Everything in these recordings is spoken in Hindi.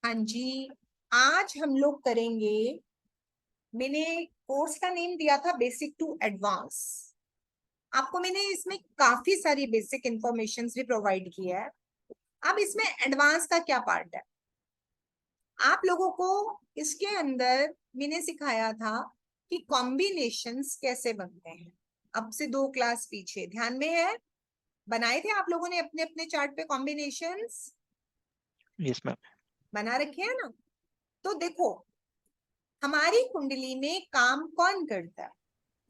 हाँ जी। आज हम लोग करेंगे, मैंने कोर्स का नेम दिया था बेसिक टू एडवांस। आपको मैंने इसमें काफी सारी बेसिक इंफॉर्मेशन भी प्रोवाइड किया है। अब इसमें एडवांस का क्या पार्ट है, आप लोगों को इसके अंदर मैंने सिखाया था कि कॉम्बिनेशंस कैसे बनते हैं। अब से 2 क्लास पीछे ध्यान में है, बनाए थे आप लोगों ने अपने अपने चार्ट पे कॉम्बिनेशंस यस मैम। बना रखे हैं ना। तो देखो, हमारी कुंडली में काम कौन करता है?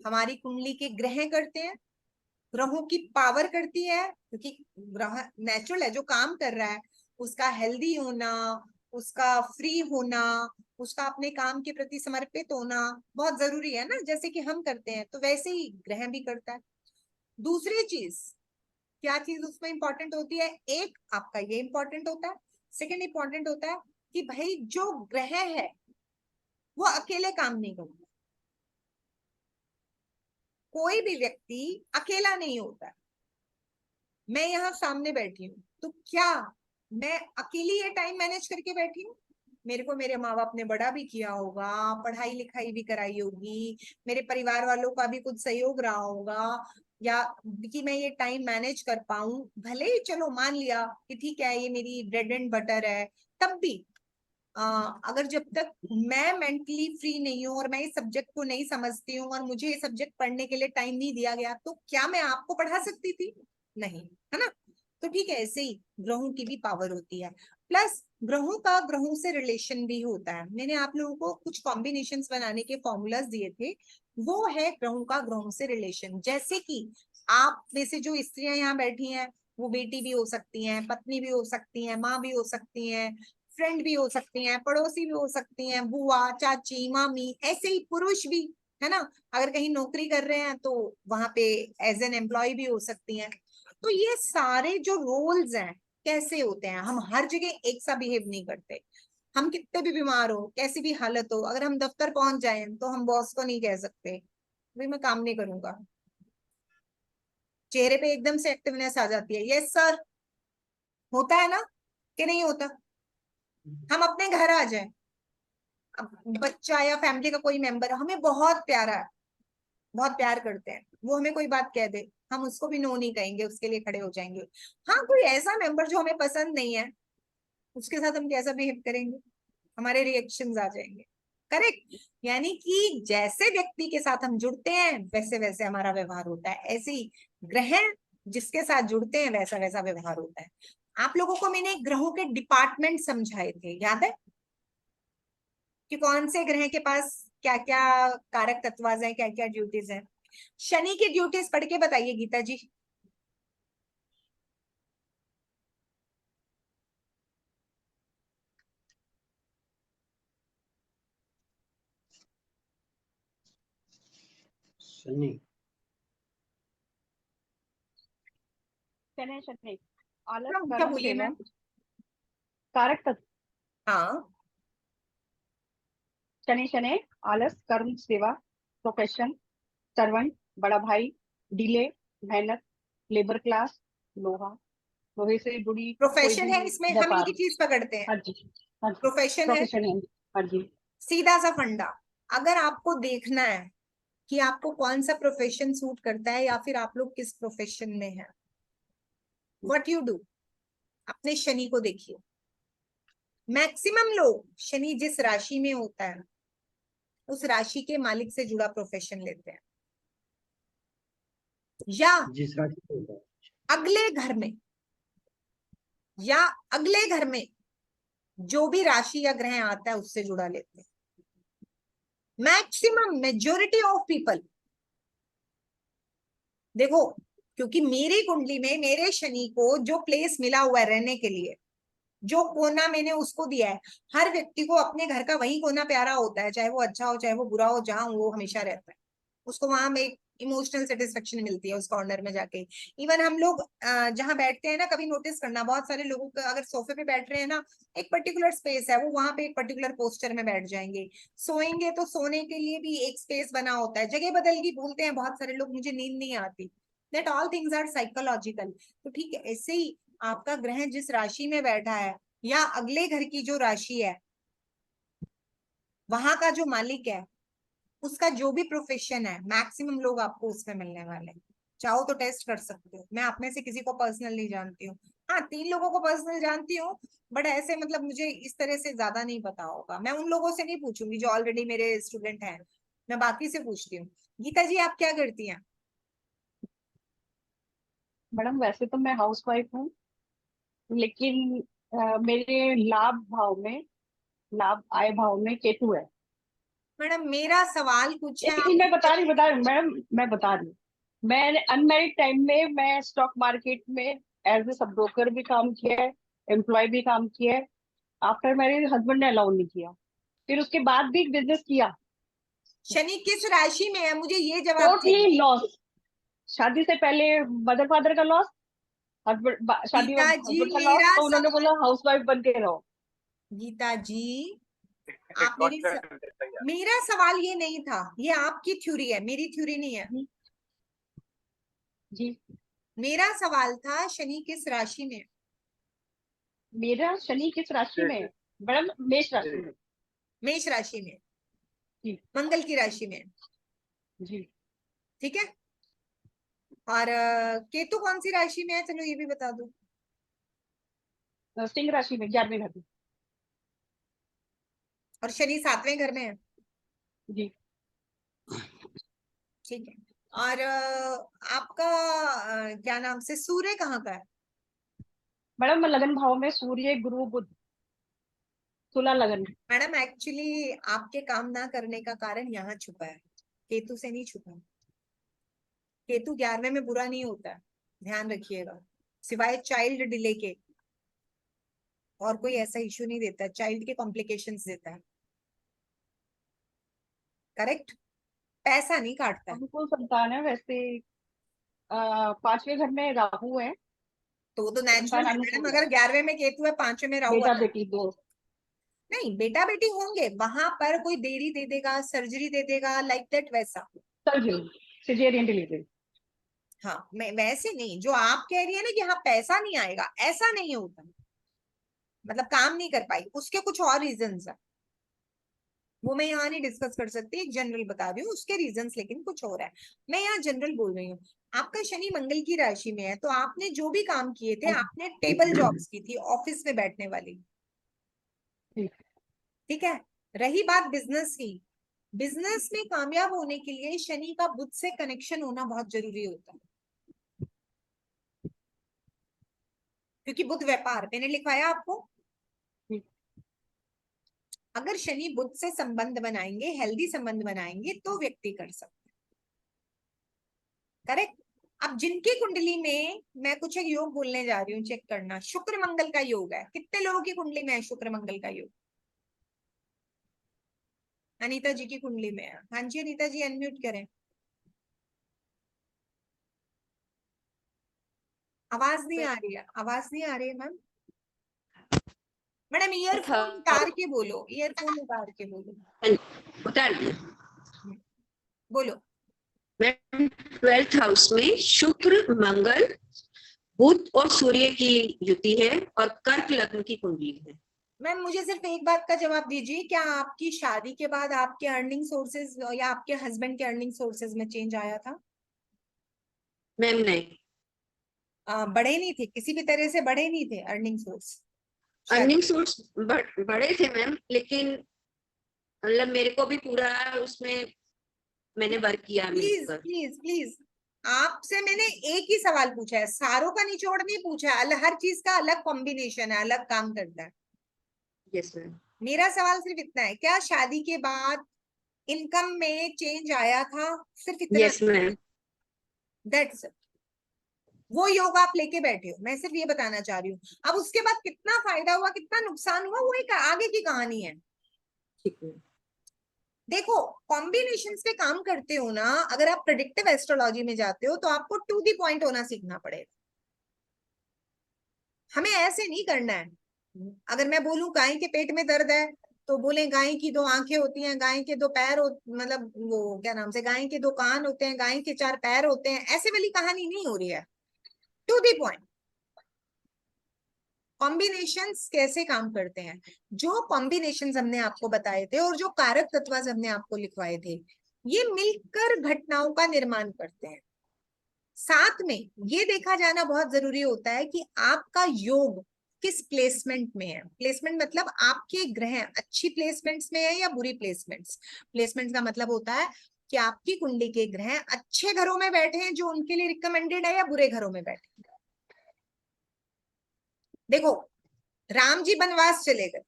हमारी कुंडली के ग्रह करते हैं, ग्रहों की पावर करती है, क्योंकि ग्रह नेचुरल है, जो काम कर रहा है उसका हेल्दी होना, उसका फ्री होना, उसका अपने काम के प्रति समर्पित होना बहुत जरूरी है ना। जैसे कि हम करते हैं तो वैसे ही ग्रह भी करता है। दूसरी चीज, क्या चीज उसमें इंपॉर्टेंट होती है? एक आपका ये इंपॉर्टेंट होता है, सेकंड इंपॉर्टेंट होता है कि भाई जो ग्रह है वो अकेले काम नहीं करता। कोई भी व्यक्ति अकेला नहीं होता। मैं यहाँ सामने बैठी हूँ तो क्या मैं अकेली ये टाइम मैनेज करके बैठी हूँ? मेरे को मेरे माँ बाप ने बड़ा भी किया होगा, पढ़ाई लिखाई भी कराई होगी, मेरे परिवार वालों का भी कुछ सहयोग रहा होगा, या कि मैं ये टाइम मैनेज कर पाऊं। भले ही चलो मान लिया कि ठीक है ये मेरी ब्रेड एंड बटर है, तब भी अगर जब तक मैं मेंटली फ्री नहीं हूं और मैं इस सब्जेक्ट को नहीं समझती हूँ और मुझे ये सब्जेक्ट पढ़ने के लिए टाइम नहीं दिया गया, तो क्या मैं आपको पढ़ा सकती थी? नहीं, है ना। तो ठीक है, ऐसे ही ग्रहों की भी पावर होती है। प्लस ग्रहों का ग्रहों से रिलेशन भी होता है। मैंने आप लोगों को कुछ कॉम्बिनेशंस बनाने के फॉर्मूलाज दिए थे, वो है ग्रहों का ग्रहों से रिलेशन। जैसे कि आप में से जो स्त्रियां यहाँ बैठी हैं, वो बेटी भी हो सकती हैं, पत्नी भी हो सकती हैं, माँ भी हो सकती हैं, फ्रेंड भी हो सकती हैं, पड़ोसी भी हो सकती हैं, बुआ चाची मामी, ऐसे ही पुरुष भी, है ना। अगर कहीं नौकरी कर रहे हैं तो वहां पे एज एन एम्प्लॉय भी हो सकती हैं। तो ये सारे जो रोल्स हैं कैसे होते हैं, हम हर जगह एक सा बिहेव नहीं करते। हम कितने भी बीमार हो, कैसी भी हालत हो, अगर हम दफ्तर पहुंच जाए तो हम बॉस को नहीं कह सकते भाई मैं काम नहीं करूंगा। चेहरे पे एकदम से एक्टिवनेस आ जाती है, यस सर। होता है ना कि नहीं होता? हम अपने घर आ जाए, अब बच्चा या फैमिली का कोई मेंबर हमें बहुत प्यारा है, बहुत प्यार करते हैं, वो हमें कोई बात कह दे, हम उसको भी नो नहीं कहेंगे, उसके लिए खड़े हो जाएंगे। हाँ, कोई ऐसा मेंबर जो हमें पसंद नहीं है, उसके साथ हम कैसा बिहेव करेंगे? हमारे रिएक्शंस आ जाएंगे। करेक्ट। यानी कि जैसे व्यक्ति के साथ हम जुड़ते हैं वैसे वैसे हमारा व्यवहार होता है, ऐसे ही ग्रह जिसके साथ जुड़ते हैं वैसा वैसा व्यवहार होता है। आप लोगों को मैंने ग्रहों के डिपार्टमेंट समझाए थे, याद है कि कौन से ग्रह के पास क्या क्या कारक तत्वाज हैं, क्या क्या ड्यूटीज हैं? शनि की ड्यूटीज पढ़ के बताइए गीता जी। शनि। शनै शनै आलस क्या कर्म बोलिए सेवा मैम? कारक तत्व। हाँ। शनै शनै आलस कर्म सेवा प्रोफेशन सर्वेंट बड़ा भाई डिले मेहनत लेबर क्लास लोहा लोहे से जुड़ी कोई प्रोफेशन भी है, इसमें हम एक व्यापार। ही चीज पकड़ते हैं, हाँ जी। हाँ जी। प्रोफेशन है। प्रोफेशन है। हाँ जी। सीधा सा फंडा। अगर आपको देखना है कि आपको कौन सा प्रोफेशन सूट करता है या फिर आप लोग किस प्रोफेशन में हैं, व्हाट यू डू, अपने शनि को देखिए। मैक्सिमम लोग शनि जिस राशि में होता है उस राशि के मालिक से जुड़ा प्रोफेशन लेते हैं, या जिस राशि पे होता है। अगले घर में, या अगले घर में जो भी राशि या ग्रह आता है उससे जुड़ा लेते हैं। मैक्सिमम मेजोरिटी ऑफ पीपल, देखो, क्योंकि मेरी कुंडली में मेरे शनि को जो प्लेस मिला हुआ है रहने के लिए, जो कोना मैंने उसको दिया है, हर व्यक्ति को अपने घर का वही कोना प्यारा होता है, चाहे वो अच्छा हो चाहे वो बुरा हो, जहां वो हमेशा रहता है उसको वहां में एक इमोशनल सेटिस्फेक्शन मिलती है उस कॉर्नर में जाके। इवन हम लोग जहां बैठते हैं ना, कभी नोटिस करना, बहुत सारे लोगों का अगर सोफे पे बैठ रहे हैं ना, एक पर्टिकुलर स्पेस है, वो वहां पे एक पर्टिकुलर पोस्चर में बैठ जाएंगे। सोएंगे तो सोने के लिए भी एक स्पेस बना होता है, जगह बदल की भूलते हैं बहुत सारे लोग, मुझे नींद नहीं आती। That all things are psychological. तो ठीक है, ऐसे ही आपका ग्रह जिस राशि में बैठा है या अगले घर की जो राशि है, वहां का जो मालिक है, उसका जो भी प्रोफेशन है, मैक्सिमम लोग आपको उसमें मिलने वाले हैं। चाहो तो टेस्ट कर सकते हो। मैं आप में से किसी को पर्सनल नहीं जानती हूँ। हाँ, 3 लोगों को पर्सनल जानती हूँ, बट ऐसे मतलब मुझे इस तरह से ज्यादा नहीं पता होगा। मैं उन लोगों से नहीं पूछूंगी जो ऑलरेडी मेरे स्टूडेंट हैं, मैं बाकी से पूछती हूँ। गीता जी, आप क्या करती हैं? मैडम वैसे तो मैं हाउस वाइफ हूँ, लेकिन मेरे लाभ आय भाव में केतु है। मैडम, मेरा सवाल कुछ है, लेकिन आप मैं बता रही हूँ मैडम, मैं बता रही हूँ। मैंने अनमेरिड टाइम में मैं स्टॉक मार्केट में एज ए सब ब्रोकर भी काम किया है, एम्प्लॉय भी काम किया है। आफ्टर मैरिज हस्बैंड ने अलाउ नहीं किया, फिर उसके बाद भी बिजनेस किया। शनि किस राशि में है, मुझे ये जवाब चाहिए। Totally loss. शादी से पहले मदर फादर का लॉस, हस्बैंड शादी गीता जी, हस्बैंड का लॉस, मेरा तो उन्होंने सवाल, बोला हाउस वाइफ बन के रहो। गीता जी, आप मेरा सवाल ये नहीं था। ये आपकी थ्योरी है, मेरी थ्योरी नहीं है। जी जी। मेरा सवाल था शनि किस राशि में है? मेरा शनि किस राशि में है? मैडम मेष राशि में। मेष राशि में, जी मंगल की राशि में। जी। ठीक है। और केतु कौन सी राशि में है, चलो ये भी बता दो। सिंह राशि में 11वें घर में। और शनि 7वें घर में है। जी। ठीक है। और आपका क्या नाम से सूर्य कहाँ का है? मैडम लगन भाव में सूर्य गुरु बुध, तुला लगन। मैडम, एक्चुअली आपके काम ना करने का कारण यहाँ छुपा है, केतु से नहीं छुपा है। केतु 11वें में बुरा नहीं होता है, ध्यान रखिएगा। सिवाय चाइल्ड डिले के और कोई ऐसा इश्यू नहीं देता है, चाइल्ड के कॉम्प्लिकेशंस देता है। करेक्ट। पैसा नहीं काटता है। अनुकूल संतान है वैसे। 5वें घर में राहु है। तो वो तो नेचुरल संतान है मैडम, अनुकूल है। अगर 11वें में केतु है, 5वें में राहु बेटा है। बेटी दो। नहीं, बेटा बेटी होंगे वहां पर, कोई देरी दे देगा, सर्जरी दे देगा, लाइक दैट, वैसा। Surgery, caesarean delivery. हाँ, मैं वैसे नहीं, जो आप कह रही है ना कि हाँ पैसा नहीं आएगा, ऐसा नहीं होता। मतलब काम नहीं कर पाई, उसके कुछ और रीजंस है, वो मैं यहाँ नहीं डिस्कस कर सकती। एक जनरल बता रही हूँ, उसके रीजंस लेकिन कुछ और है। मैं यहाँ जनरल बोल रही हूँ। आपका शनि मंगल की राशि में है, तो आपने जो भी काम किए थे, आपने टेबल जॉब्स की थी, ऑफिस में बैठने वाली। ठीक है। रही बात बिजनेस की, बिजनेस में कामयाब होने के लिए शनि का बुध से कनेक्शन होना बहुत जरूरी होता है, क्योंकि बुध व्यापार, मैंने लिखवाया आपको। अगर शनि बुध से संबंध बनाएंगे, हेल्दी संबंध बनाएंगे, तो व्यक्ति कर सकते हैं। करेक्ट। अब जिनकी कुंडली में, मैं कुछ एक योग बोलने जा रही हूँ, चेक करना। शुक्र मंगल का योग है, कितने लोगों की कुंडली में है शुक्र मंगल का योग? अनीता जी की कुंडली में है। हाँ जी अनीता जी, अनम्यूट करें। आवाज नहीं आ रही है, आवाज नहीं आ रही है मैम। मैडम, था ईयरफोन उतार के बोलो, ईयरफोन उतार के बोलो। उतार दिया। बोलो। मैम 12th हाउस में शुक्र मंगल बुध और सूर्य की युति है और कर्क लग्न की कुंडली है। मैम, मुझे सिर्फ एक बात का जवाब दीजिए, क्या आपकी शादी के बाद आपके अर्निंग सोर्सेज या आपके हस्बैंड के अर्निंग सोर्सेज में चेंज आया था? मैम नहीं, बढ़े नहीं थे, किसी भी तरह से बढ़े नहीं थे अर्निंग सोर्स? अर्निंग सोर्स बड़े थे मैम, लेकिन मतलब मेरे को भी पूरा उसमें मैंने वर्क किया प्लीज मिलकर। प्लीज प्लीज, आपसे मैंने एक ही सवाल पूछा है, सारों का निचोड़ नहीं पूछा है। हर चीज का अलग कॉम्बिनेशन है, अलग काम करता है। Yes ma'am. मेरा सवाल सिर्फ इतना है, क्या शादी के बाद इनकम में चेंज आया था? सिर्फ इतना। Yes ma'am. दैट्स, वो योग आप लेके बैठे हो, मैं सिर्फ ये बताना चाह रही हूँ। अब उसके बाद कितना फायदा हुआ, कितना नुकसान हुआ, वो एक आगे की कहानी है। ठीक है। देखो, कॉम्बिनेशंस पे काम करते हो ना, अगर आप प्रेडिक्टिव एस्ट्रोलॉजी में जाते हो, तो आपको टू दी पॉइंट होना सीखना पड़ेगा। हमें ऐसे नहीं करना है। अगर मैं बोलूं गाय के पेट में दर्द है, तो बोले गाय की 2 आंखें होती हैं, गाय के 2 पैर मतलब वो क्या नाम से, गाय के 2 कान होते हैं, गाय के 4 पैर होते हैं, ऐसे वाली कहानी नहीं हो रही है। To the point. कॉम्बिनेशंस कैसे काम करते हैं, जो कॉम्बिनेशंस हमने आपको बताए थे और जो कारक तत्व हमने आपको लिखवाए थे, ये मिलकर घटनाओं का निर्माण करते हैं। साथ में ये देखा जाना बहुत जरूरी होता है कि आपका योग किस प्लेसमेंट में है। प्लेसमेंट मतलब आपके ग्रह अच्छी प्लेसमेंट्स में है या बुरी प्लेसमेंट्स। प्लेसमेंट का मतलब होता है कि आपकी कुंडली के ग्रह अच्छे घरों में बैठे हैं जो उनके लिए रिकमेंडेड है, या बुरे घरों में बैठे हैं। देखो, राम जी वनवास चले गए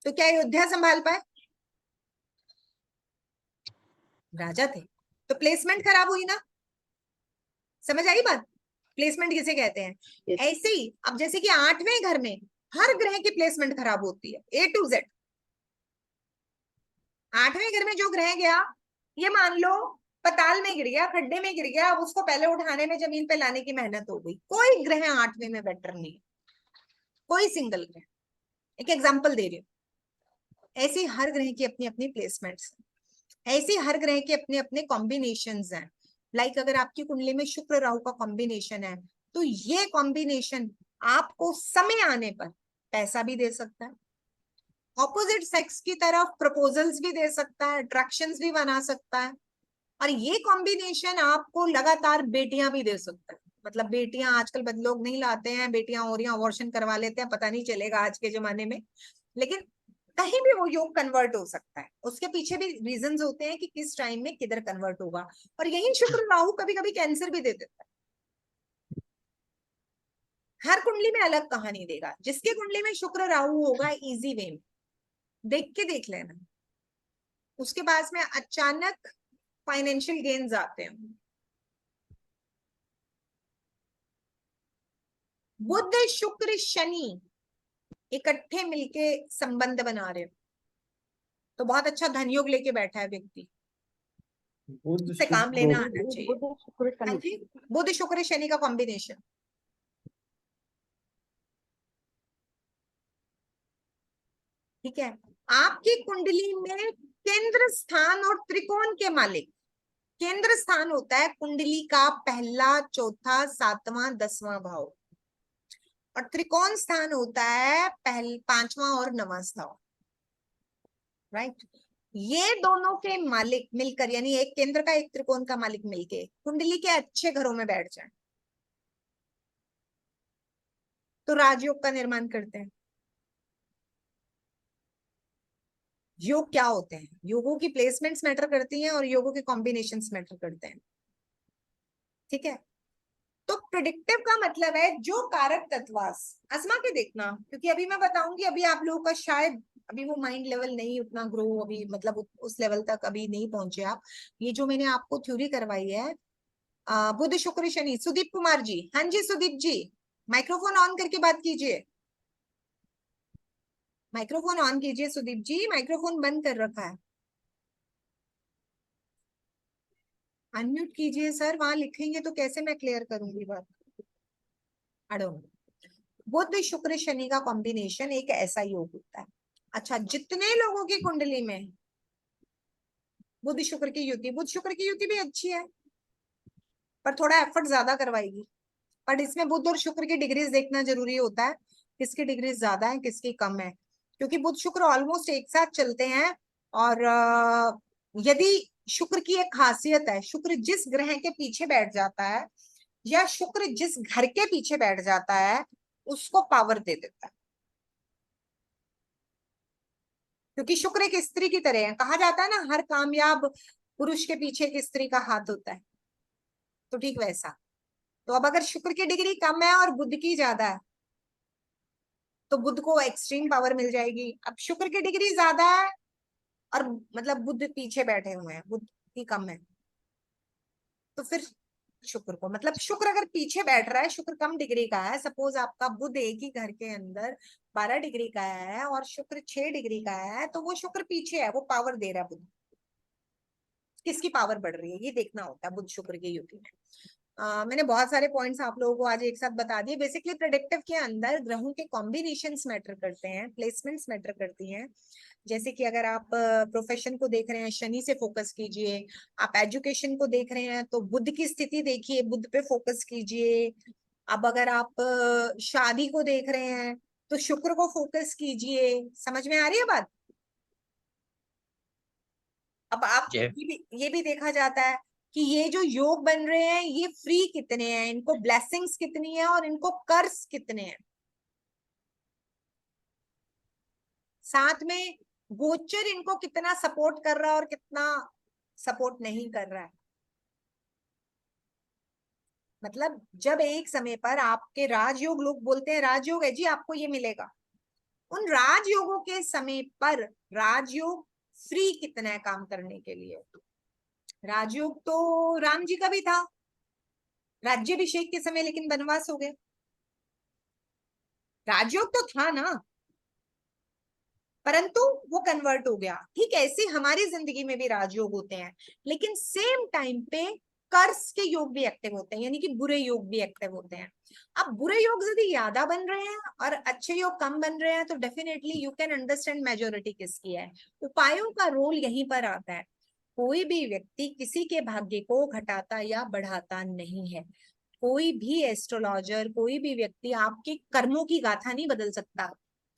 तो क्या अयोध्या संभाल पाए? राजा थे तो प्लेसमेंट खराब हुई ना। समझ आई बात? प्लेसमेंट किसे कहते हैं? Yes. ऐसे ही अब जैसे कि 8वें घर में हर ग्रह की प्लेसमेंट खराब होती है, A to Z। 8वें घर में जो ग्रह गया, ये मान लो पताल में गिर गया, खड्डे में गिर गया, अब उसको पहले उठाने में जमीन पे लाने की मेहनत हो गई। कोई ग्रह 8वें में बेटर नहीं, कोई सिंगल ग्रह। एक एग्जांपल दे रही हूँ। ऐसी हर ग्रह की अपनी अपनी प्लेसमेंट्स, ऐसे हर ग्रह के अपने अपने कॉम्बिनेशंस हैं। लाइक अगर आपकी कुंडली में शुक्र राहु का कॉम्बिनेशन है, तो ये कॉम्बिनेशन आपको समय आने पर पैसा भी दे सकता है, ऑपोजिट सेक्स की तरफ प्रपोजल्स भी दे सकता है, अट्रैक्शंस भी बना सकता है, और ये कॉम्बिनेशन आपको लगातार बेटियां भी दे सकता है। मतलब बेटियां आजकल लोग नहीं लाते हैं, बेटियां हो रही हैं, अबॉर्शन करवा लेते हैं, पता नहीं चलेगा आज के जमाने में, लेकिन कहीं भी वो योग कन्वर्ट हो सकता है। उसके पीछे भी रीजंस होते हैं कि किस टाइम में किधर कन्वर्ट होगा। और यही शुक्र राहु कभी कभी कैंसर भी दे देता है। हर कुंडली में अलग कहानी देगा। जिसके कुंडली में शुक्र राहु होगा इजी वे में देख के देख लेना, उसके पास में अचानक फाइनेंशियल गेन्स आते हैं। बुध शुक्र शनि इकट्ठे मिलके संबंध बना रहे हो तो बहुत अच्छा धन योग लेके बैठा है व्यक्ति, से काम लेना आना चाहिए। बुध शुक्र हाँ शनि। जी, बुध शुक्र शनि का कॉम्बिनेशन। ठीक है, आपकी कुंडली में केंद्र स्थान और त्रिकोण के मालिक, केंद्र स्थान होता है कुंडली का पहला, चौथा, 7वां, 10वां भाव, और त्रिकोण स्थान होता है 5वां और 9वां स्थान। राइट, ये दोनों के मालिक मिलकर, यानी एक केंद्र का एक त्रिकोण का मालिक मिलके कुंडली के अच्छे घरों में बैठ जाए तो राजयोग का निर्माण करते हैं। योग क्या होते हैं? योगों की प्लेसमेंट्स मैटर करती हैं और योगों के कॉम्बिनेशंस मैटर करते हैं। ठीक है, तो प्रिडिक्टिव का मतलब है जो कारक तत्वास आजमा के देखना, क्योंकि अभी मैं बताऊंगी, अभी आप लोगों का शायद अभी वो माइंड लेवल नहीं उतना ग्रो, अभी मतलब उस लेवल तक अभी नहीं पहुंचे आप। ये जो मैंने आपको थ्योरी करवाई है, बुध शुक्र शनि। सुदीप कुमार जी, हाँ जी सुदीप जी, माइक्रोफोन ऑन करके बात कीजिए, माइक्रोफोन ऑन कीजिए। सुदीप जी माइक्रोफोन बंद कर रखा है, अनम्यूट कीजिए सर। वहां लिखेंगे तो कैसे मैं क्लियर करूंगी बात? अड़ो, बुध शुक्र शनि का कॉम्बिनेशन एक ऐसा योग होता है। अच्छा, जितने लोगों की कुंडली में बुध शुक्र की युति, बुध शुक्र की युति भी अच्छी है पर थोड़ा एफर्ट ज्यादा करवाएगी, पर इसमें बुध और शुक्र की डिग्रीज देखना जरूरी होता है, किसकी डिग्री ज्यादा है किसकी कम है, क्योंकि बुध शुक्र ऑलमोस्ट एक साथ चलते हैं। और यदि शुक्र की एक खासियत है, शुक्र जिस ग्रह के पीछे बैठ जाता है या शुक्र जिस घर के पीछे बैठ जाता है उसको पावर दे देता है, क्योंकि शुक्र एक स्त्री की तरह है। कहा जाता है ना, हर कामयाब पुरुष के पीछे एक स्त्री का हाथ होता है, तो ठीक वैसा। तो अब अगर शुक्र की डिग्री कम है और बुध की ज्यादा है तो बुध को एक्सट्रीम पावर मिल जाएगी। अब शुक्र की डिग्री ज्यादा है और मतलब बुध पीछे बैठे हुए हैं, बुध की कम है, तो फिर शुक्र को, मतलब शुक्र अगर पीछे बैठ रहा है, शुक्र कम डिग्री का है, सपोज आपका बुध एक ही घर के अंदर 12 डिग्री का है और शुक्र 6 डिग्री का है, तो वो शुक्र पीछे है, वो पावर दे रहा है बुध। किसकी पावर बढ़ रही है ये देखना होता है बुध शुक्र की युति में। मैंने बहुत सारे पॉइंट्स आप लोगों को आज एक साथ बता दिए। बेसिकली प्रेडिक्टिव के अंदर ग्रहों के कॉम्बिनेशंस मैटर करते हैं, प्लेसमेंट्स मैटर करती हैं। जैसे कि अगर आप प्रोफेशन को देख रहे हैं, शनि से फोकस कीजिए। आप एजुकेशन को देख रहे हैं तो बुध की स्थिति देखिए, बुध पे फोकस कीजिए। अब अगर आप शादी को देख रहे हैं तो शुक्र को फोकस कीजिए। समझ में आ रही है बात? अब आप जी। ये भी देखा जाता है कि ये जो योग बन रहे हैं ये फ्री कितने हैं, इनको ब्लेसिंग्स कितनी है और इनको कर्ज कितने हैं। साथ में गोचर इनको कितना सपोर्ट कर रहा है और कितना सपोर्ट नहीं कर रहा है। मतलब जब एक समय पर आपके राजयोग, लोग बोलते हैं राजयोग है जी आपको ये मिलेगा, उन राजयोगों के समय पर राजयोग फ्री कितना है काम करने के लिए। राजयोग तो राम जी का भी था राज्याभिषेक के समय, लेकिन वनवास हो गए। राजयोग तो था ना, परंतु वो कन्वर्ट हो गया। ठीक है, ऐसे हमारी जिंदगी में भी राजयोग होते हैं, लेकिन सेम टाइम पे कर्स के योग भी एक्टिव होते हैं, यानी कि बुरे योग भी एक्टिव होते हैं। अब बुरे योग यदि ज्यादा बन रहे हैं और अच्छे योग कम बन रहे हैं तो definitely you can understand majority किसकी है। उपायों का रोल यहीं पर आता है। कोई भी व्यक्ति किसी के भाग्य को घटाता या बढ़ाता नहीं है। कोई भी एस्ट्रोलॉजर, कोई भी व्यक्ति आपके कर्मों की गाथा नहीं बदल सकता।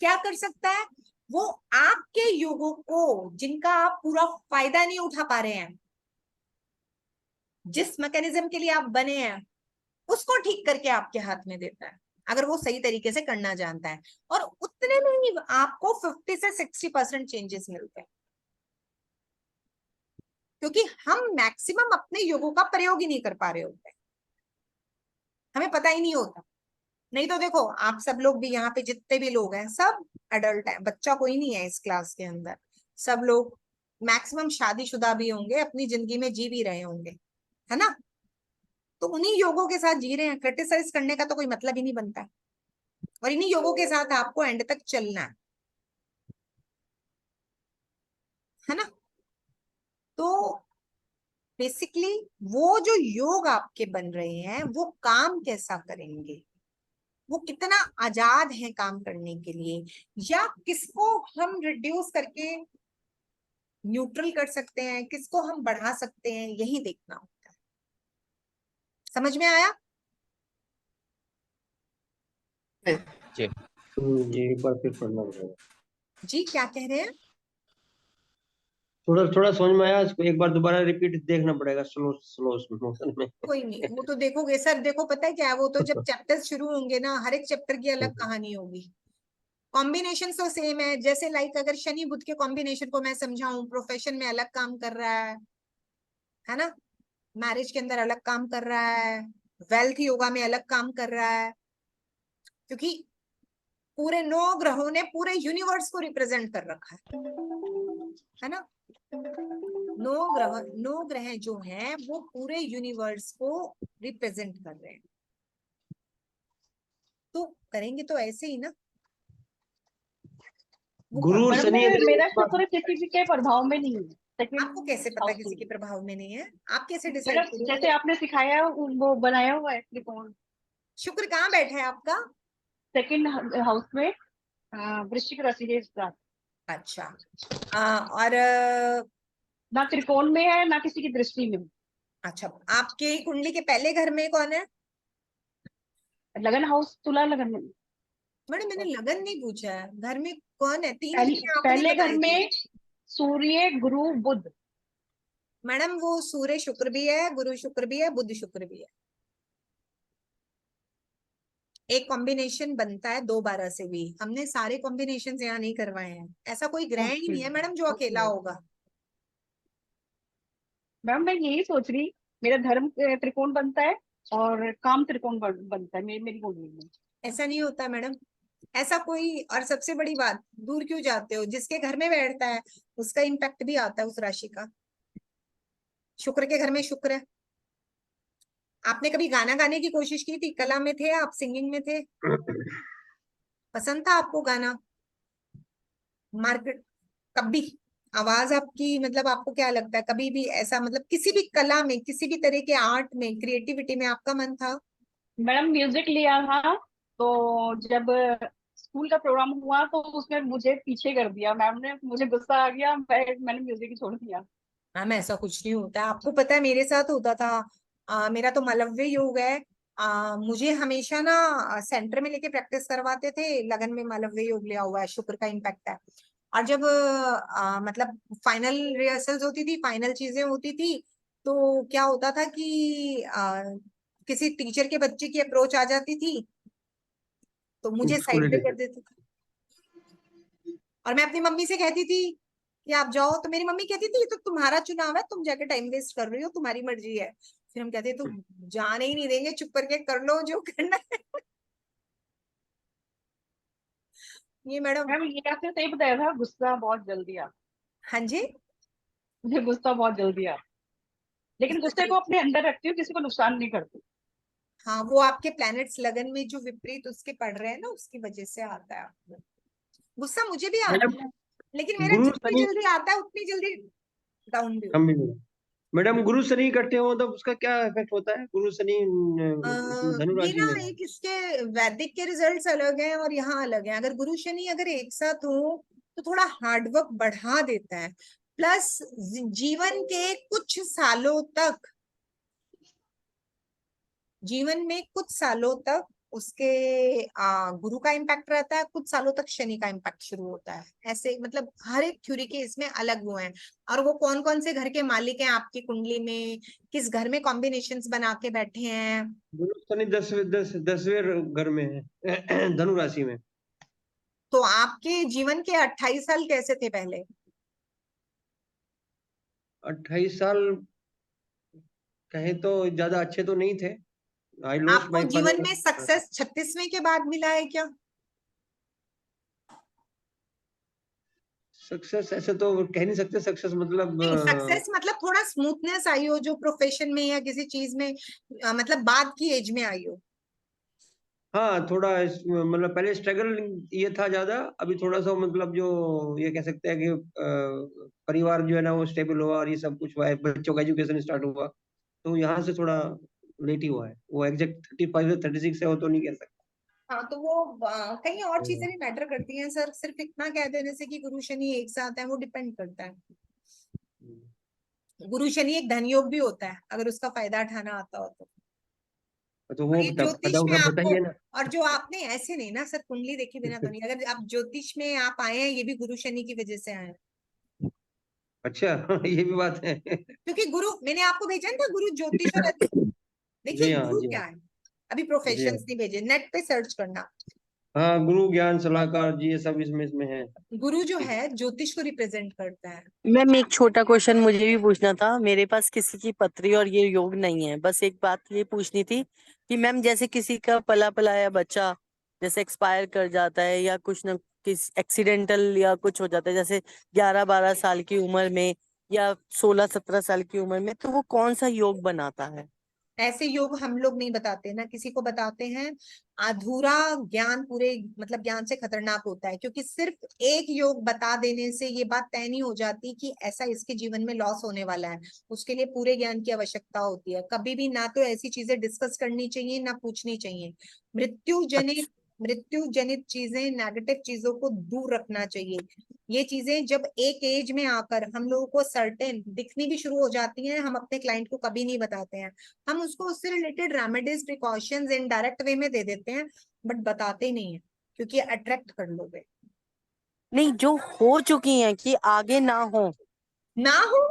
क्या कर सकता है? वो आपके योगों को, जिनका आप पूरा फायदा नहीं उठा पा रहे हैं, जिस मैकेनिज्म के लिए आप बने हैं, उसको ठीक करके आपके हाथ में देता है, अगर वो सही तरीके से करना जानता है। और उतने में ही आपको 50 से 60% चेंजेस मिलते हैं, क्योंकि हम मैक्सिमम अपने योगों का प्रयोग ही नहीं कर पा रहे होते, हमें पता ही नहीं होता। नहीं तो देखो, आप सब लोग भी, यहाँ पे जितने भी लोग हैं सब एडल्ट हैं, बच्चा कोई नहीं है इस क्लास के अंदर। सब लोग मैक्सिमम शादीशुदा भी होंगे, अपनी जिंदगी में जी भी रहे होंगे, है ना? तो उन्हीं योगों के साथ जी रहे हैं। क्रिटिसाइज करने का तो कोई मतलब ही नहीं बनता है, और इन्हीं योगों के साथ आपको एंड तक चलना है ना? तो बेसिकली वो जो योग आपके बन रहे हैं वो काम कैसा करेंगे, वो कितना आजाद है काम करने के लिए, या किसको हम रिड्यूस करके न्यूट्रल कर सकते हैं, किसको हम बढ़ा सकते हैं, यही देखना होता है। समझ में आया? जी। ये एक बार फिर पढ़ना पड़ेगा। जी क्या कह रहे हैं? थोड़ा थोड़ा समझ में आया, इसको एक बार दोबारा रिपीट देखना पड़ेगा स्लो स्लो मोशन में। कोई नहीं, वो तो देखोगे सर। देखो पता है क्या है, वो तो जब चैप्टर्स शुरू होंगे ना, हर एक चैप्टर की अलग कहानी होगी। कॉम्बिनेशन तो सेम है, जैसे लाइक अगर शनि बुध के कॉम्बिनेशन को मैं समझाऊं, प्रोफेशन में अलग काम कर रहा है ना? मैरिज के अंदर अलग काम कर रहा है, वेल्थ योगा में अलग काम कर रहा है, क्योंकि पूरे 9 ग्रहों ने पूरे यूनिवर्स को रिप्रेजेंट कर रखा है ना? 9 ग्रह जो हैं वो पूरे यूनिवर्स को रिप्रेजेंट कर रहे हैं। तो करेंगे तो ऐसे ही ना। गुरु और शनि मेरा शुक्र किसी भी के प्रभाव में नहीं है। आपको कैसे पता किसी के प्रभाव में नहीं है? आप कैसे डिसाइड मतलब करोगे? जैसे आपने सिखाया है, वो बनाया हुआ है त्रिकोण। शुक्र कहाँ बैठा है आपका? सेकंड हाउस में वृश्चिक राशि के साथ। अच्छा। और ना त्रिकोण में है ना किसी की दृष्टि में। अच्छा, आपके कुंडली के पहले घर में कौन है? लगन हाउस, तुला लगन में। मैडम मैंने लगन नहीं पूछा है, घर में कौन है? 3 चीजें आपने पहले घर बताई थी में सूर्य गुरु बुध। मैडम। वो सूर्य शुक्र भी है, गुरु शुक्र भी है, बुध शुक्र भी है। एक कॉम्बिनेशन बनता है 2-12 से भी। हमने सारे कॉम्बिनेशन यहाँ नहीं करवाए हैं। ऐसा कोई ग्रह ही नहीं है मैडम जो अकेला होगा। मैम मैं यही सोच रही, मेरा धर्म त्रिकोण बनता है और काम त्रिकोण बनता है मेरी कुंडली में। ऐसा नहीं होता मैडम, ऐसा कोई। और सबसे बड़ी बात, दूर क्यों जाते हो? जिसके घर में बैठता है उसका इम्पैक्ट भी आता है उस राशि का। शुक्र के घर में शुक्र है। आपने कभी गाना गाने की कोशिश की थी? कला में थे आप, सिंगिंग में थे, पसंद था आपको गाना? मार्केट कभी आवाज आपकी, मतलब आपको क्या लगता है कभी भी ऐसा, मतलब किसी भी कला में, किसी भी तरह के आर्ट में, क्रिएटिविटी में आपका मन था? मैडम म्यूजिक लिया था, तो जब स्कूल का प्रोग्राम हुआ तो उसमें मुझे पीछे कर दिया मैम ने, मुझे गुस्सा आ गया, मैंने म्यूजिक ही छोड़ दिया। मैम ऐसा कुछ नहीं होता है। आपको पता है मेरे साथ होता था। मेरा तो मलव्य योग है। मुझे हमेशा ना सेंटर में लेके प्रैक्टिस करवाते थे, लगन में मालव्य योग लिया हुआ है, शुक्र का इम्पैक्ट है। और जब मतलब फाइनल रिहर्सल्स होती थी, फाइनल चीजें होती थी, तो क्या होता था कि किसी टीचर के बच्चे की अप्रोच आ जाती थी तो मुझे उसको ले साइड पे कर लेते। देते थे, और मैं अपनी मम्मी से कहती थी कि आप जाओ, तो मेरी मम्मी कहती थी तो तुम्हारा चुनाव है, तुम जाके टाइम वेस्ट कर रही हो, तुम्हारी मर्जी है। फिर हम कहते तो जाने ही नहीं देंगे, चुप करके कर लो जो करना है। ये मैडम। मैम ये आपने सही बताया था, गुस्सा बहुत जल्दी आ, हाँ जी। मुझे गुस्सा बहुत जल्दी आ, लेकिन गुस्से को अपने अंदर रखती हूँ, किसी को नुकसान नहीं करती। हाँ, वो आपके प्लैनेट्स लगन में जो विपरीत उसके पड़ रहे हैं ना, उसकी वजह से आता है आपको गुस्सा। मुझे भी आता मैडम है, लेकिन मेरा गुरु जितनी शनि, जल्दी आता है उतनी जल्दी डाउन भी हम होता भी नहीं। मैडम गुरु शनि इकट्ठे हो तो उसका क्या इफेक्ट होता है? गुरु शनि है। इसमें धनु ये राशि ना में है। एक इसके वैदिक के रिजल्ट्स अलग हैं और यहाँ अलग हैं। अगर गुरु शनि अगर एक साथ हो तो थोड़ा हार्डवर्क बढ़ा देता है, प्लस जीवन के कुछ सालों तक, जीवन में कुछ सालों तक उसके गुरु का इम्पैक्ट रहता है, कुछ सालों तक शनि का इम्पैक्ट शुरू होता है। ऐसे मतलब हर एक थ्योरी के इसमें अलग वो हैं, और वो कौन कौन से घर के मालिक हैं आपकी कुंडली में, किस घर में कॉम्बिनेशंस बना के बैठे हैं। गुरु शनि 10वें घर में है धनु राशि में। तो आपके जीवन के 28 साल कैसे थे पहले? 28 साल कहें तो ज्यादा अच्छे तो नहीं थे। आई लॉस्ट आपको माय जीवन फादर। में सक्सेस 36वें के बाद मिला है क्या? सक्सेस ऐसे तो कह नहीं सकते, सक्सेस मतलब नहीं, सक्सेस मतलब थोड़ा स्मूथनेस आई हो जो प्रोफेशन में या किसी चीज में, मतलब बाद की एज में आई हो। हाँ थोड़ा मतलब पहले स्ट्रगल ये था ज्यादा, अभी थोड़ा सा मतलब जो ये कह सकते हैं कि परिवार जो है ना वो स्टेबल हुआ और ये सब कुछ हुआ है, बच्चों का एजुकेशन स्टार्ट हुआ, तो यहाँ से थोड़ा लेट ही हुआ है। वो एग्जैक्ट 35 या 36 है वो तो नहीं कह सकता। हाँ, तो वो कहीं और चीजें हम्म। भी मैटर करती हैं सर, सिर्फ इतना कह देने से कि गुरु शनि एक साथ है वो डिपेंड करता है। गुरु शनि एक धन योग भी होता है अगर उसका फायदा उठाना आता हो तो। तो और वो ये ज्योतिष में आपको, बताइए ना। और जो आपने ऐसे नहीं ना सर, कुंडली देखे बिना तो नहीं, अगर आप ज्योतिष में आप आए हैं ये भी गुरु शनि की वजह से आए हैं। अच्छा ये भी बात है। क्योंकि गुरु, मैंने आपको भेजा ना था गुरु ज्योतिष और देखिए जी हाँ, गुरु जी क्या हाँ, है, अभी जी हाँ। प्रोफेशंस नहीं भेजे, नेट पे सर्च करना। हाँ गुरु ज्ञान सलाहकार जी ये सब इसमें इसमें है। गुरु जो है ज्योतिष को रिप्रेजेंट करता है। मैम एक छोटा क्वेश्चन मुझे भी पूछना था। मेरे पास किसी की पत्री और ये योग नहीं है, बस एक बात ये पूछनी थी कि मैम जैसे किसी का पला पलाया बच्चा जैसे एक्सपायर कर जाता है या कुछ न किस एक्सीडेंटल या कुछ हो जाता है, जैसे 11-12 साल की उम्र में या 16-17 साल की उम्र में, तो वो कौन सा योग बनाता है? ऐसे योग हम लोग नहीं बताते ना किसी को, बताते हैं अधूरा ज्ञान पूरे मतलब ज्ञान से खतरनाक होता है, क्योंकि सिर्फ एक योग बता देने से ये बात तय नहीं हो जाती कि ऐसा इसके जीवन में लॉस होने वाला है। उसके लिए पूरे ज्ञान की आवश्यकता होती है। कभी भी ना तो ऐसी चीजें डिस्कस करनी चाहिए ना पूछनी चाहिए। मृत्यु जनित, अच्छा। मृत्यु जनित चीजें, नेगेटिव चीजों को दूर रखना चाहिए। ये चीजें जब एक एज में आकर हम लोगों को सर्टेन दिखनी भी शुरू हो जाती हैं, हम अपने क्लाइंट को कभी नहीं बताते हैं। हम उसको उससे related remedies precautions indirect way में दे देते हैं, बट बताते ही नहीं है क्योंकि अट्रैक्ट कर लोगे। नहीं, जो हो चुकी हैं कि आगे ना हो। ना हो,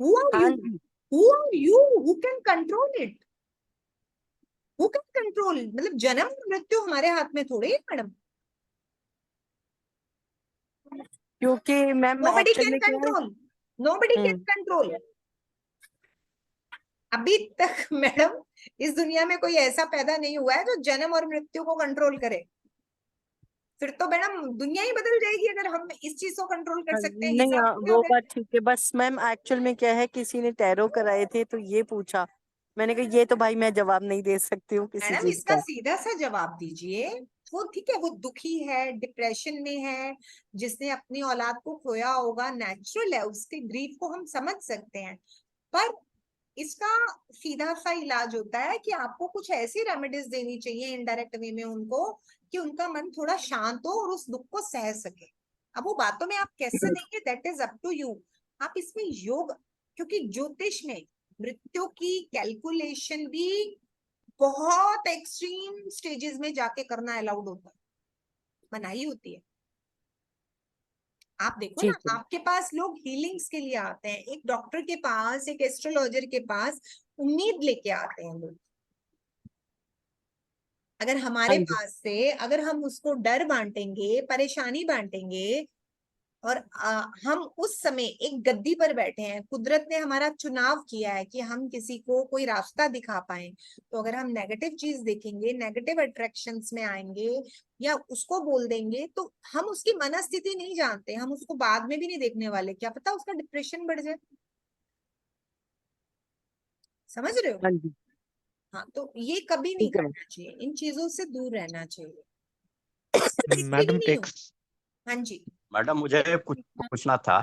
हु आर हाँ यू, जी। Who are you who can control it, who can control, मतलब जन्म और मृत्यु हमारे हाथ में थोड़ी है मैडम। क्योंकि मैम नोबडी एक्चुअल कैन में क्या है। Control, nobody can hmm. Control. अभी तक मैडम इस दुनिया में कोई ऐसा पैदा नहीं हुआ है जो जन्म और मृत्यु को कंट्रोल करे। फिर तो मैडम दुनिया ही बदल जाएगी अगर हम इस चीज को कंट्रोल कर सकते हैं। नहीं, हिसाब हाँ, किताब वो है बात ठीक है, बस मैम एक्चुअल में क्या है, किसी ने टैरो कराए थे तो ये पूछा। मैंने कहा ये तो भाई मैं जवाब नहीं दे सकती हूँ किसी मैडम, चीज इसका का। सीधा सा जवाब दीजिए। वो ठीक है, वो दुखी है, डिप्रेशन में है, जिसने अपनी औलाद को खोया होगा, नेचुरल है, उसके ग्रीफ को हम समझ सकते हैं। पर इसका सीधा सा इलाज होता है कि आपको कुछ ऐसी रेमेडीज देनी चाहिए इनडायरेक्ट वे में उनको, कि उनका मन थोड़ा शांत हो और उस दुख को सह सके। अब वो बातों में आप कैसे देंगे, that is up to you. आप इसमें योग, क्योंकि ज्योतिष में मृत्यु की कैलकुलेशन भी बहुत एक्सट्रीम स्टेजेस में जाके करना अलाउड होता है, मनाही होती है। आप देखो ना, ठीक है। आपके पास लोग हीलिंग्स के लिए आते हैं, एक डॉक्टर के पास, एक एस्ट्रोलॉजर के पास उम्मीद लेके आते हैं लोग। अगर हमारे हाँ जी। पास से, अगर हम उसको डर बांटेंगे, परेशानी बांटेंगे, और हम उस समय एक गद्दी पर बैठे हैं, कुदरत ने हमारा चुनाव किया है कि हम किसी को कोई रास्ता दिखा पाए, तो अगर हम नेगेटिव चीज देखेंगे, नेगेटिव अट्रैक्शंस में आएंगे या उसको बोल देंगे, तो हम उसकी मनस्थिति नहीं जानते, हम उसको बाद में भी नहीं देखने वाले, क्या पता उसका डिप्रेशन बढ़ जाए। समझ रहे हो? हाँ जी। हाँ, तो ये कभी नहीं ठीक है। करना चाहिए, इन चीजों से दूर रहना चाहिए, इससे दिखते भी मैडम नहीं हो। एक हाँ जी, मैडम मुझे कुछ पूछना था।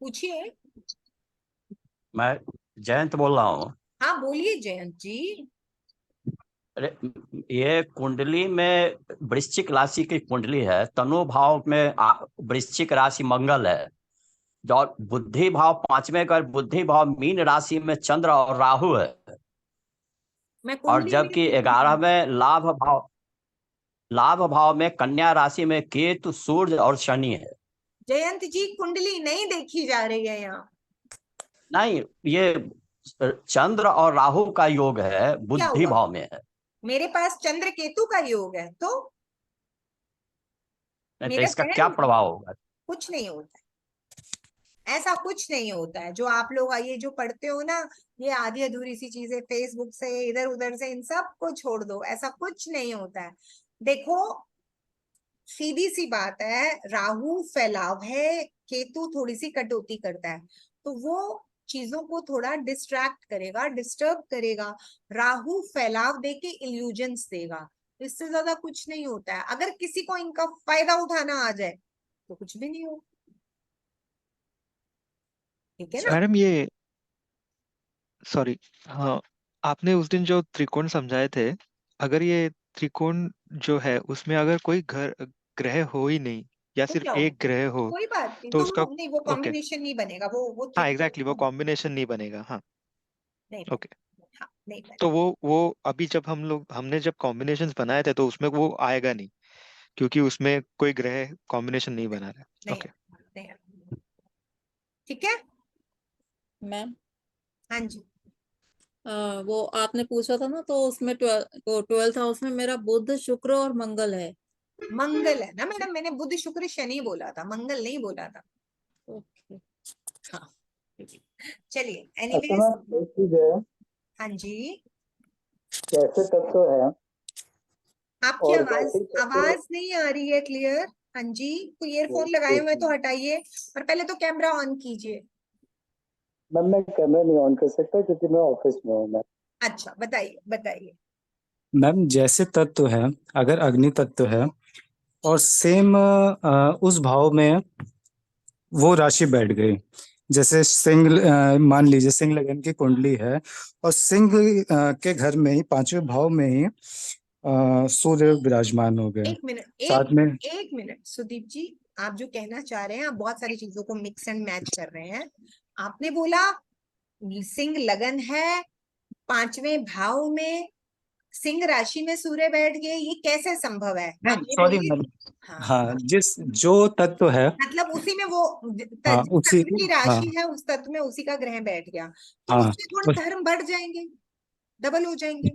पूछिए। मैं जयंत बोल रहा हूँ। हाँ बोलिए जयंत जी। अरे ये कुंडली में वृश्चिक राशि की कुंडली है, तनु भाव में वृश्चिक राशि मंगल है, जो बुद्धि भाव 5वें घर, बुद्धि भाव मीन राशि में चंद्र और राहु है, मैं और कुंडली जबकि नहीं 11वें लाभ भाव में कन्या राशि में केतु, सूर्य और शनि है। जयंत जी, कुंडली नहीं देखी जा रही है यहाँ। नहीं, ये चंद्र और राहु का योग है, क्या बुद्धि हुआ? भाव में है। मेरे पास चंद्र केतु का योग है, तो नहीं, तो मेरा इसका क्या ग्रहण प्रभाव होगा? कुछ नहीं होता है, ऐसा कुछ नहीं होता है। जो आप लोग ये जो पढ़ते हो ना, ये आधी अधूरी सी चीजें फेसबुक से, इधर उधर से, इन सब को छोड़ दो, ऐसा कुछ नहीं होता है। देखो, सीधी सी बात है, राहु फैलाव है, केतु थोड़ी सी कटौती करता है, तो वो चीजों को थोड़ा डिस्ट्रैक्ट करेगा, डिस्टर्ब करेगा। राहु फैलाव देके इल्यूजन्स देगा, इससे ज्यादा कुछ नहीं होता है। अगर किसी को इनका फायदा उठाना आ जाए तो कुछ भी नहीं हो, ठीक है ना? मैडम ये सॉरी, हाँ, आपने उस दिन जो त्रिकोण समझाए थे, अगर ये त्रिकोण जो है उसमें अगर कोई ग्रह हो ही नहीं या तो सिर्फ क्या एक होगा? ग्रह हो कोई बात नहीं, तो तो उसका वो नहीं, वो ओके, कॉम्बिनेशन नहीं बनेगा, वो हाँ त्रिकोण एग्जैक्टली वो कॉम्बिनेशन नहीं बनेगा, हाँ नहीं ओके। बनेगा। हाँ, नहीं बनेगा। तो वो अभी जब हमने जब कॉम्बिनेशंस बनाए थे तो उसमें वो आएगा नहीं, क्योंकि उसमें कोई ग्रह कॉम्बिनेशन नहीं बना रहा है। नहीं ओके। नहीं, ठीक है। मैम, हाँ जी, वो आपने पूछा था ना, तो उसमें 12th हाउस में मेरा बुध, शुक्र और मंगल है। मंगल है ना मैडम, मैंने बुध शुक्र शनि बोला था, मंगल नहीं बोला था। ओके। हाँ, चलिए, अच्छा एनीवेज। मैम, एक चीज है, हाँ जी, कैसे तत्व है आपकी और आवाज भौतिक तत्व। आवाज नहीं आ रही है क्लियर। हाँ जी, कोई ईयरफोन लगाए हुए तो हटाइए, और पहले तो कैमरा ऑन कीजिए। मैम मैं कैमरा नहीं ऑन कर सकता क्योंकि मैं ऑफिस में हूँ मैम। अच्छा, बताइए बताइए। मैम जैसे तत्व है, अगर अग्नि तत्व है और सेम उस भाव में वो राशि बैठ गई, जैसे सिंह, मान लीजिए सिंह लगन की कुंडली है और सिंह के घर में ही 5वें भाव में ही सूर्य विराजमान हो गए एक मिनट, साथ में। एक मिनट सुदीप जी, आप जो कहना चाह रहे हैं, आप बहुत सारी चीजों को मिक्स एंड मैच कर रहे हैं। आपने बोला सिंह लगन है, 5वें भाव में सिंह राशि में सूर्य बैठ गए, ये कैसे संभव है? नहीं आप ये सॉरी बोलिए। मैम, हाँ, हाँ जिस जो तत्व है, मतलब उसी में वो हाँ जिस उसी, तत्व की हाँ राशि है, उस तत्व में उसी का ग्रह बैठ गया, तो हाँ उसमें थोड़े धर्म बढ़ जाएंगे, डबल हो जाएंगे।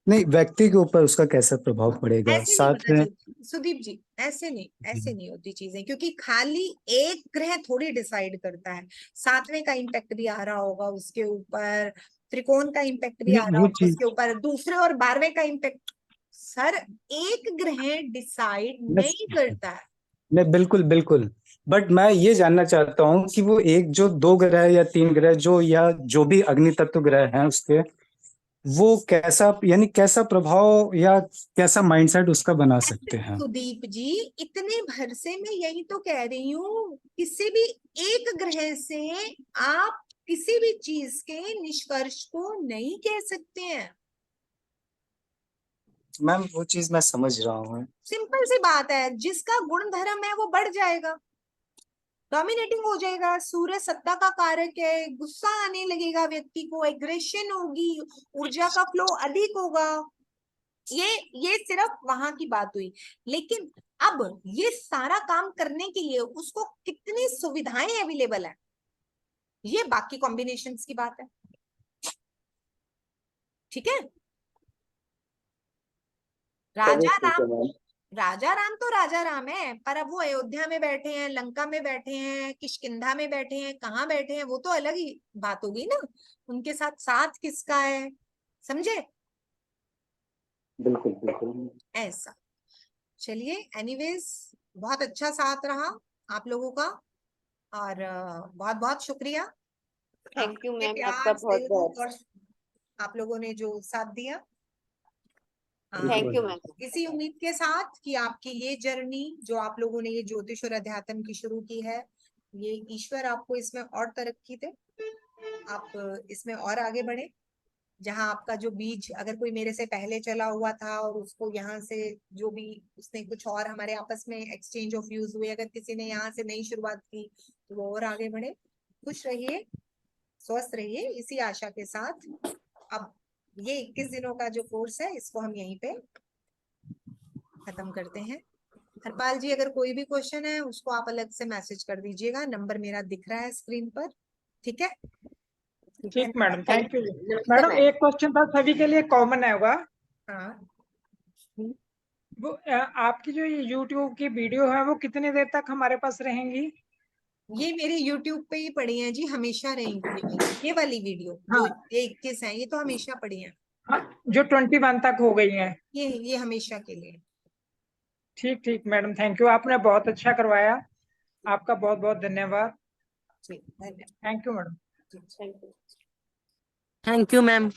नहीं, व्यक्ति के ऊपर उसका कैसा प्रभाव पड़ेगा ऐसे नहीं साथ पता में। चलती सुदीप जी, ऐसे नहीं होती चीजें, क्योंकि खाली एक ग्रह थोड़ी डिसाइड करता है। 7वें का इम्पैक्ट भी आ रहा होगा उसके ऊपर, त्रिकोण का इम्पैक्ट भी आ नहीं रहा वो होगा चीज उसके ऊपर, दूसरे और 12वें का इम्पैक्ट। सर, एक ग्रह डिसाइड मैं नहीं करता है। मैं बिल्कुल बिल्कुल, बट मैं ये जानना चाहता हूँ कि वो एक जो 2 ग्रह या 3 ग्रह जो या जो भी अग्नि तत्व ग्रह हैं उसके, वो कैसा यानी कैसा प्रभाव या कैसा माइंडसेट उसका बना सकते हैं। सुदीप जी, इतने भर से मैं यही तो कह रही हूँ, किसी भी एक ग्रह से आप किसी भी चीज के निष्कर्ष को नहीं कह सकते हैं। मैम वो चीज मैं समझ रहा हूँ। सिंपल सी बात है, जिसका गुण धर्म है वो बढ़ जाएगा। डोमिनेटिंग हो जाएगा। सूर्य सत्ता का कारक है, गुस्सा आने लगेगा व्यक्ति को, एग्रेशन होगी, ऊर्जा का फ्लो अधिक होगा। ये सिर्फ वहां की बात हुई। लेकिन अब ये सारा काम करने के लिए उसको कितनी सुविधाएं अवेलेबल है, ये बाकी कॉम्बिनेशंस की बात है। ठीक है। राजा राम, राजा राम तो राजा राम है, पर अब वो अयोध्या में बैठे हैं, लंका में बैठे हैं, किष्किंधा में बैठे हैं, कहाँ बैठे हैं, वो तो अलग ही बात होगी ना। उनके साथ साथ किसका है, समझे? बिल्कुल बिल्कुल। ऐसा। चलिए, एनीवेज बहुत अच्छा साथ रहा आप लोगों का, और बहुत बहुत शुक्रिया। थैंक यू आपके मैम, प्यार, आपका बहुत सहयोग बहुत और आप लोगों ने जो साथ दिया। Thank you ma'am. इसी उम्मीद के साथ कि आपकी ये जर्नी जो आप लोगों ने ये ज्योतिष और अध्यात्म की शुरू की है, ये ईश्वर आपको इसमें और तरक्की दे, आप इसमें और आगे बढ़े। जहां आपका जो बीज, अगर कोई मेरे से पहले चला हुआ था और उसको यहाँ से जो भी उसने कुछ और, हमारे आपस में एक्सचेंज ऑफ व्यूज हुए, अगर किसी ने यहाँ से नई शुरुआत की तो वो और आगे बढ़े। खुश रहिए, स्वस्थ रहिए, इसी आशा के साथ अब ये 21 दिनों का जो कोर्स है इसको हम यहीं पे खत्म करते हैं। हरपाल जी, अगर कोई भी क्वेश्चन है उसको आप अलग से मैसेज कर दीजिएगा, नंबर मेरा दिख रहा है स्क्रीन पर। ठीक है। ठीक मैडम, थैंक यू। नमस्ते मैडम मैम। एक क्वेश्चन था, सभी के लिए कॉमन है होगा। हाँ, वो आपकी जो ये YouTube की वीडियो है वो कितनी देर तक हमारे पास रहेंगी? ये मेरे YouTube पे ही पड़ी है जी, हमेशा रहेंगी। ये वाली वीडियो जो हाँ। ये 21 है, ये तो हमेशा पड़ी है। हाँ, जो 21 तक हो गई हैं। ये हमेशा के लिए। ठीक ठीक मैडम, थैंक यू, आपने बहुत अच्छा करवाया, आपका बहुत बहुत धन्यवाद। जी, धन्यवाद। Thank you madam. Thank you. Thank you ma'am.